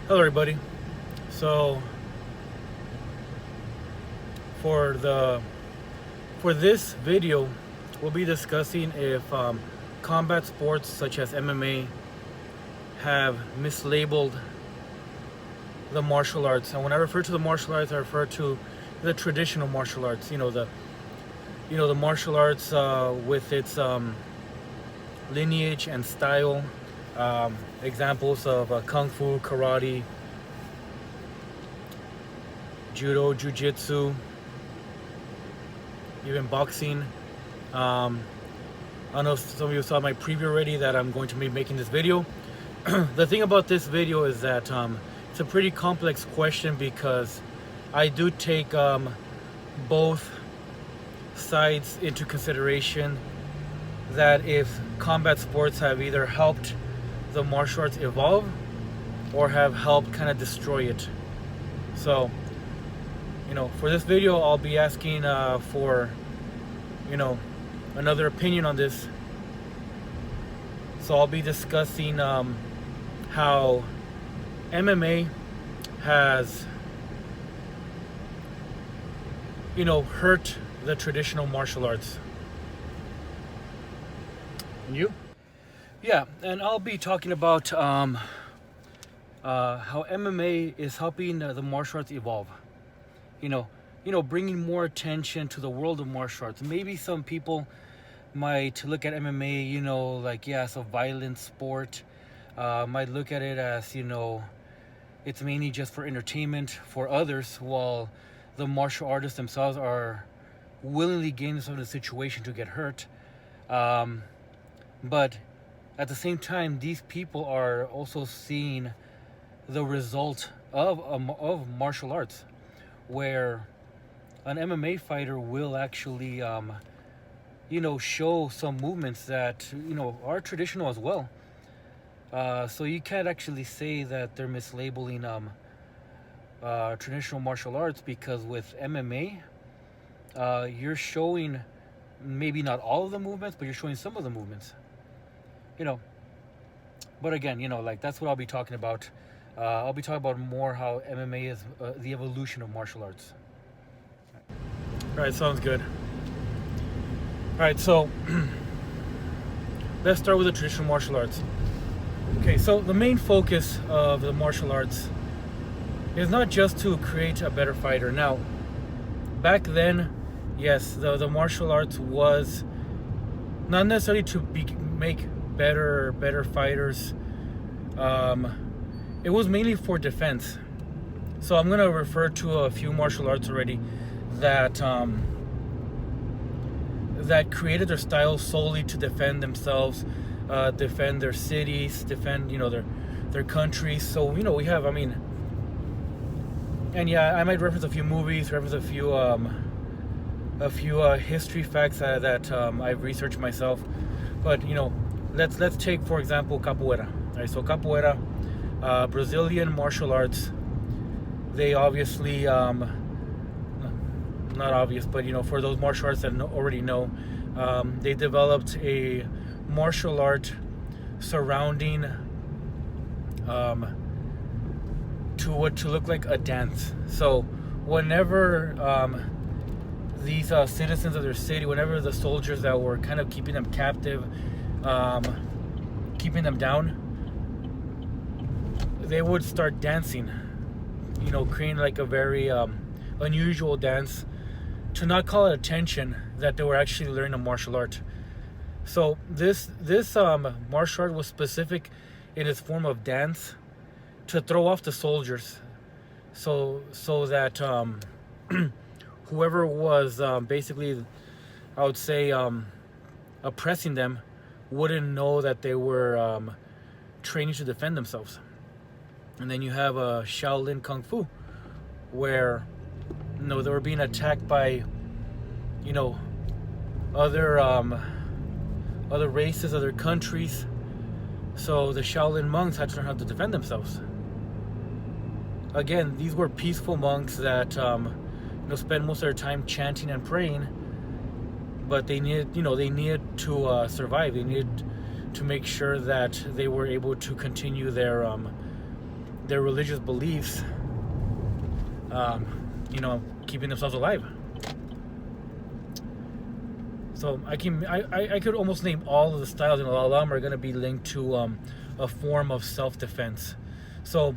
Hello everybody. So for the for this video, we'll be discussing if combat sports such as MMA have mislabeled the martial arts. And when I refer to the martial arts, I refer to the traditional martial arts. The martial arts with its lineage and style. Examples of kung fu, karate, judo, jiu-jitsu, even boxing. I know some of you saw my preview already that I'm going to be making this video. The thing about this video is that it's a pretty complex question because I do take both sides into consideration, that if combat sports have either helped the martial arts evolve or have helped kind of destroy it. So, for this video, I'll be asking for, another opinion on this. So I'll be discussing how MMA has, hurt the traditional martial arts. And you? Yeah, and I'll be talking about how MMA is helping the martial arts evolve. Bringing more attention to the world of martial arts. Maybe some people might look at MMA, as a violent sport. Might look at it as, it's mainly just for entertainment for others, while the martial artists themselves are willingly getting themselves in a situation to get hurt. But at the same time, these people are also seeing the result of martial arts, where an MMA fighter will actually, show some movements that, are traditional as well. So you can't actually say that they're mislabeling traditional martial arts, because with MMA, you're showing maybe not all of the movements, but you're showing some of the movements. But again, that's what I'll be talking about. I'll be talking about more how MMA is the evolution of martial arts. All right, sounds good. All right, so let's start with the traditional martial arts. Okay, so the main focus of the martial arts is not just to create a better fighter. Now, back then, yes, the martial arts was not necessarily to make better fighters. It was mainly for defense. So I'm gonna refer to a few martial arts already that that created their style solely to defend themselves, defend their cities, defend their countries. So we have, and yeah, I might reference a few movies, reference a few history facts that I've researched myself. But let's take, for example, capoeira. All right, so capoeira, Brazilian martial arts. They obviously, not obvious, but for those martial arts that already know, they developed a martial art surrounding to look like a dance. So whenever these citizens of their city, whenever the soldiers that were kind of keeping them captive, keeping them down, they would start dancing, creating like a very unusual dance to not call it attention that they were actually learning a martial art. So this martial art was specific in its form of dance to throw off the soldiers, so that whoever was basically, I would say, oppressing them wouldn't know that they were training to defend themselves. And then you have Shaolin Kung Fu, where they were being attacked by other races, other countries. So the Shaolin monks had to learn how to defend themselves. Again, these were peaceful monks that spend most of their time chanting and praying, but they needed to survive. They needed to make sure that they were able to continue their their religious beliefs, keeping themselves alive. So I could almost name all of the styles, and a lot of them are going to be linked to a form of self-defense. So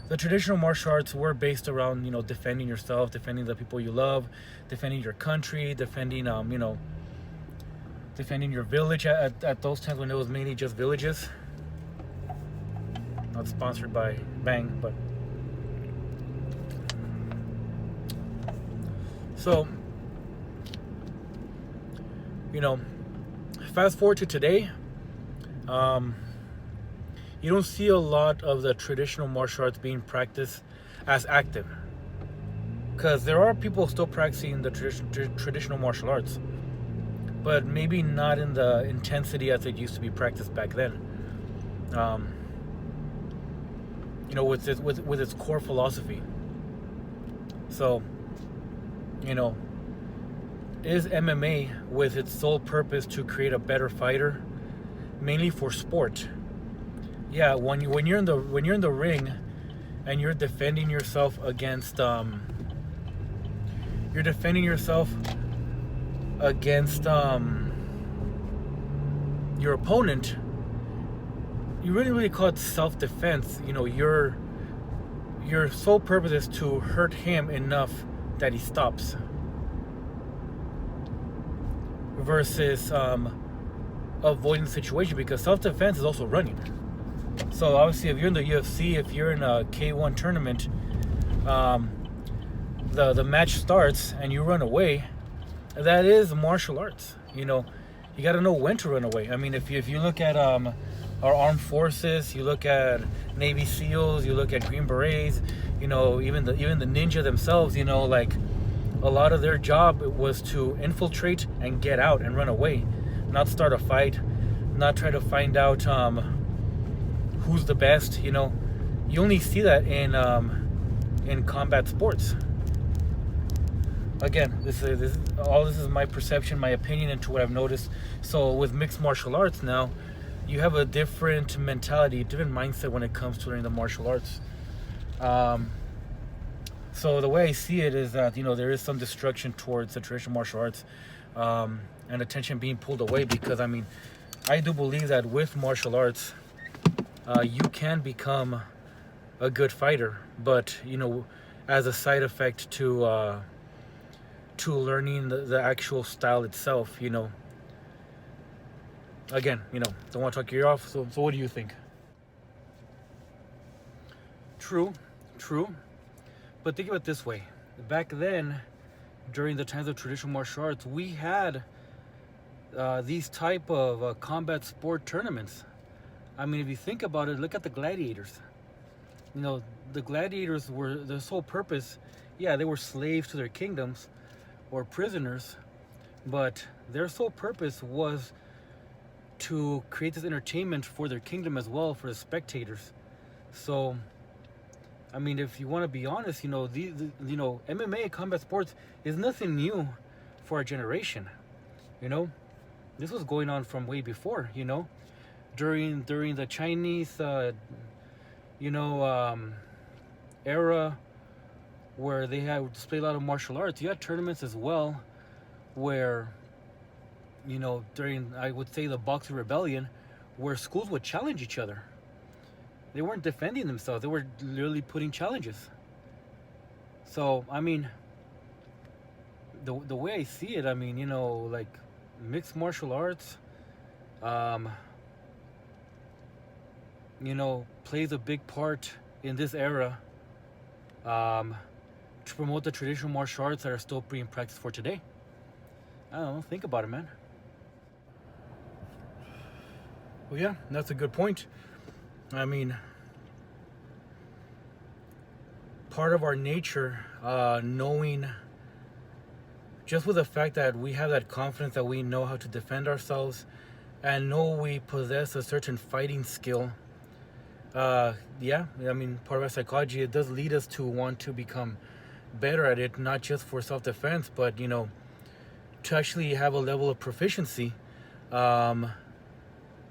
the traditional martial arts were based around, defending yourself, defending the people you love, defending your country, defending defending your village at those times when it was mainly just villages. Not sponsored by Bang, but so, fast forward to today, you don't see a lot of the traditional martial arts being practiced as active, because there are people still practicing the traditional martial arts, but maybe not in the intensity as it used to be practiced back then. With its core philosophy. So, is MMA with its sole purpose to create a better fighter, mainly for sport? Yeah, when you're in the ring, and you're defending yourself against your opponent, you really call it self-defense. Your sole purpose is to hurt him enough that he stops, versus avoiding the situation, because self-defense is also running. So obviously, if you're in the UFC, if you're in a K1 tournament, the match starts and you run away, that is martial arts. You got to know when to run away. I mean, if you look at our armed forces, you look at Navy SEALs, you look at Green Berets, even the ninja themselves, like, a lot of their job was to infiltrate and get out and run away, not start a fight, not try to find out who's the best. You only see that in combat sports. Again, this is my perception, my opinion into what I've noticed. So with mixed martial arts now, you have a different mentality, different mindset when it comes to learning the martial arts. So the way I see it is that, there is some destruction towards the traditional martial arts, and attention being pulled away, because, I do believe that with martial arts, you can become a good fighter, but, as a side effect to learning the actual style itself, Again, don't want to talk your ear off, so what do you think? True. But think about it this way. Back then, during the times of traditional martial arts, we had these type of combat sport tournaments. If you think about it, look at the gladiators. The gladiators their sole purpose, they were slaves to their kingdoms or prisoners, but their sole purpose was to create this entertainment for their kingdom as well, for the spectators. So, if you want to be honest, MMA combat sports is nothing new for our generation. This was going on from way before. During the Chinese, era, where they had displayed a lot of martial arts. You had tournaments as well, where, during, I would say, the Boxing Rebellion, where schools would challenge each other. They weren't defending themselves. They were literally putting challenges. So, the way I see it, like, mixed martial arts, plays a big part in this era, to promote the traditional martial arts that are still being practiced for today. I don't know, think about it, man. Well, yeah, that's a good point. Part of our nature, knowing, just with the fact that we have that confidence that we know how to defend ourselves and know we possess a certain fighting skill, part of our psychology, it does lead us to want to become better at it, not just for self-defense, but, to actually have a level of proficiency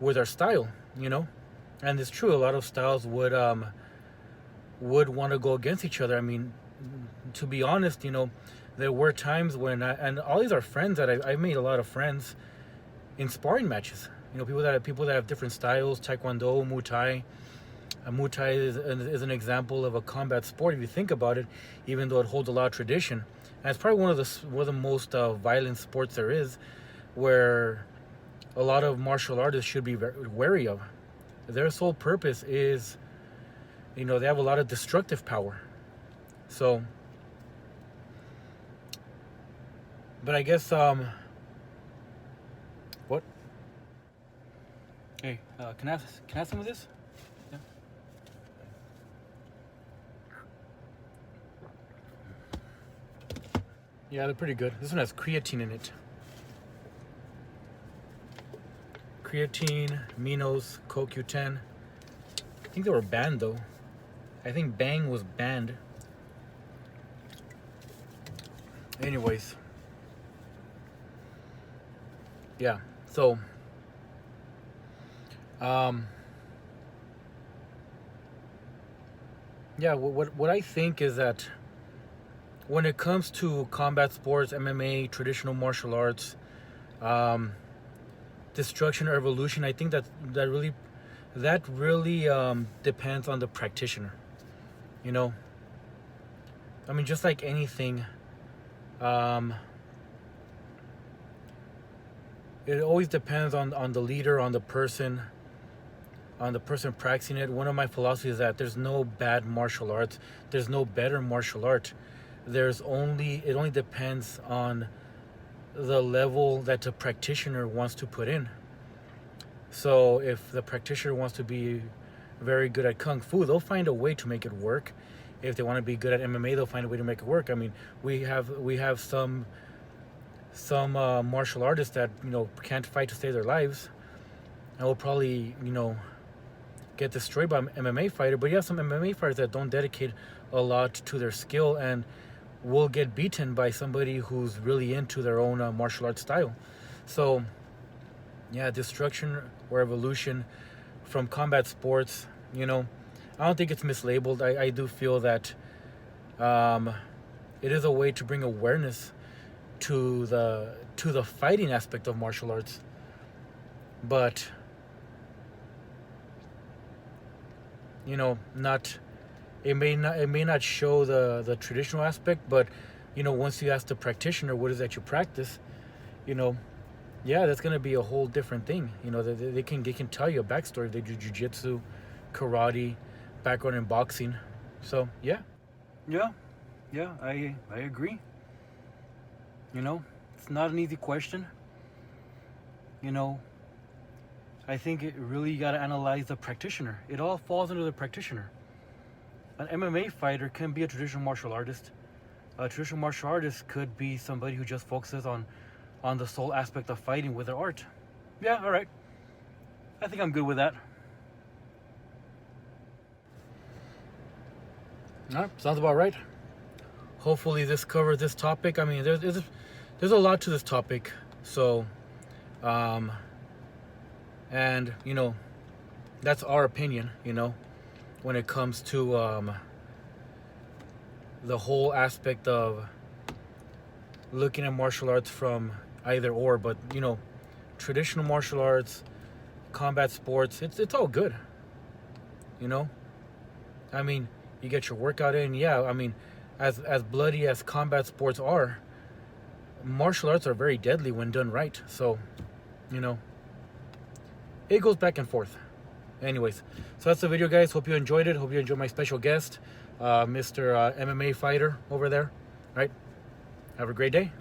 with our style, and it's true, a lot of styles would would want to go against each other. I mean, to be honest, you know, there were times when and all these are friends that I made a lot of friends in sparring matches. You know, people that have different styles, Taekwondo, Muay Thai. Muay Thai is an example of a combat sport if you think about it, even though it holds a lot of tradition. And it's probably one of the most violent sports there is, where a lot of martial artists should be wary of. Their sole purpose is, you know, they have a lot of destructive power. So, but I guess what? Hey, can I have some of this? Yeah. Yeah, they're pretty good. This one has creatine in it. Creatine, Minos, CoQ10. I think they were banned though. I think Bang was banned. Anyways. Yeah, so yeah, what I think is that when it comes to combat sports, MMA, traditional martial arts, destruction or evolution, I think that really depends on the practitioner. You know, I mean, just like anything, it always depends on the leader, on the person practicing it. One of my philosophies is that there's no bad martial arts. There's no better martial art. It only depends on the level that the practitioner wants to put in. So if the practitioner wants to be very good at Kung Fu, they'll find a way to make it work. If they want to be good at MMA, they'll find a way to make it work. I mean, we have some martial artists that, you know, can't fight to save their lives, and will probably, you know, get destroyed by an MMA fighter. But you have some MMA fighters that don't dedicate a lot to their skill and will get beaten by somebody who's really into their own martial arts style. So yeah, destruction or evolution from combat sports, you know, I don't think it's mislabeled. I do feel that it is a way to bring awareness to the fighting aspect of martial arts. But, you know, it may not show the traditional aspect, but, you know, once you ask the practitioner what is that you practice, you know, yeah, that's gonna be a whole different thing. You know, they can tell you a backstory. They do jiu-jitsu, karate, background in boxing. So yeah, I agree. You know, it's not an easy question. You know, I think it really, you gotta analyze the practitioner. It all falls under the practitioner. An MMA fighter can be a traditional martial artist. A traditional martial artist could be somebody who just focuses on the sole aspect of fighting with their art. Yeah, all right. I think I'm good with that. All right, sounds about right. Hopefully this covers this topic. I mean, there's a lot to this topic. So, and, you know, that's our opinion, you know, when it comes to the whole aspect of looking at martial arts from either or. But, you know, traditional martial arts, combat sports, it's all good, you know. I mean, you get your workout in. Yeah, I mean, as bloody as combat sports are, martial arts are very deadly when done right. So, you know, it goes back and forth. Anyways, so that's the video, guys. Hope you enjoyed it. Hope you enjoyed my special guest, Mr. MMA fighter over there. All right, have a great day.